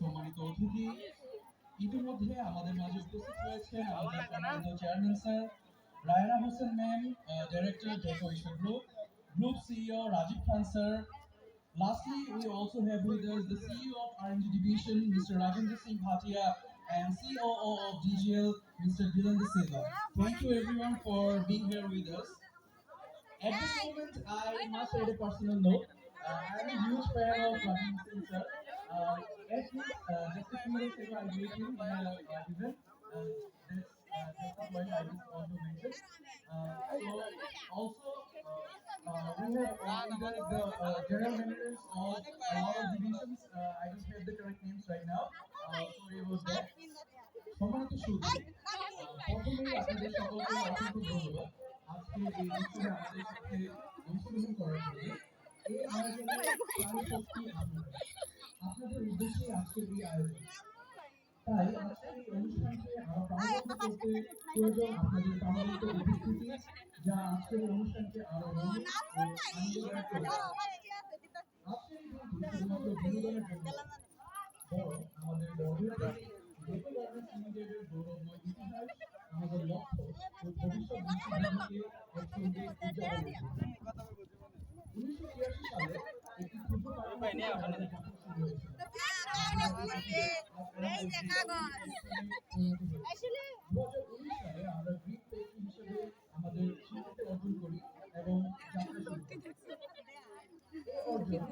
সম্মানিত অতিথি ইতিমধ্যে আমাদের মাঝে উপস্থিত রয়েছেন আমাদের সম্মানিত chairman sir Raina Hossain ma'am, director decoration group CEO Rajib Khan sir. Lastly, we also have with us the CEO of R&D Division, Mr. Rajendra Singh Bhatia, and COO of DGL, Mr. Dylan De Silva. Thank you everyone for being here with us. At this moment, I must add a personal note. I'm a huge fan of Rajendra Singh sir. At least just a few days ago, I met him in an event. That's the point I just want to mention. So also, we have the general managers of a lot of divisions. I don't have the correct names right now. Sorry about that. সম্মানিত সুধী, প্রথমেই আপনাদের সকলকে অসংখ্য ধন্যবাদ আজকে এই অনুষ্ঠানে আমাদের সাথে অংশগ্রহণ করার জন্য। এই আয়োজনে প্রাণশক্তি আপনাদের উদ্দেশ্যে আজকের এই আয়োজন। তাই আজকের এই অনুষ্ঠানকে আরো প্রাণবন্ত করতে প্রয়োজন আপনাদের প্রাণবন্ত উপস্থিতি, যা আজকের অনুষ্ঠানকে আরো রঙিন ও আনন্দদায়ক করে তোলে। আজকের এই দিনটি শুধুমাত্র বিনোদনের জন্য বরং আমাদের বড়দের ডেকো গার্মেন্টস লিমিটেডের গৌরবময় ইতিহাস, আমাদের লক্ষ্য ও ভবিষ্যৎ দৃষ্টিভঙ্গিকে একসঙ্গে উদযাপন করবে। 1983 সালে একটি ক্ষুদ্র কারখানা আমাদের যাত্রা শুরু হয়েছিল। সালে আমরা গ্রিক পেস্ট্রি হিসেবে আমাদের স্বীকৃতি অর্জন করি এবং যাত্রা শুরু করি। এই অর্জন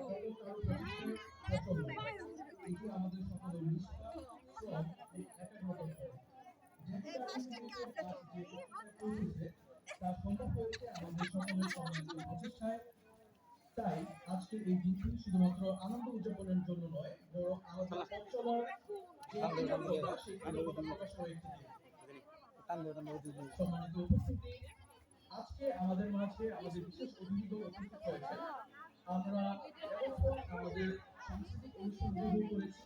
এটি আমাদের সকলের নিষ্ঠা, শ্রম ও একাগ্রতার ফল। তা সম্ভব হয়েছে আমাদের সকলের সম্মিলিত প্রচেষ্টায়। তাই আজকের এই দিনটি শুধুমাত্র আনন্দ উদযাপনের জন্য নয়, বরং আমাদের পথ চলার প্রকাশের একটি দিন। সম্মানিত উপস্থিতি, আজকে আমাদের মাঝে আমাদের বিশেষ অতিথিগণ উপস্থিত হয়েছেন। আমরা এতক্ষণ আমাদের সাংস্কৃতিক অনুষ্ঠান উপভোগ করেছি।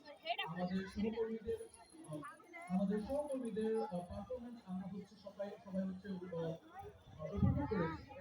আমাদের সহকর্মীদের পারফরমেন্স আমরা হচ্ছে সবাই উপভোগ করেছি।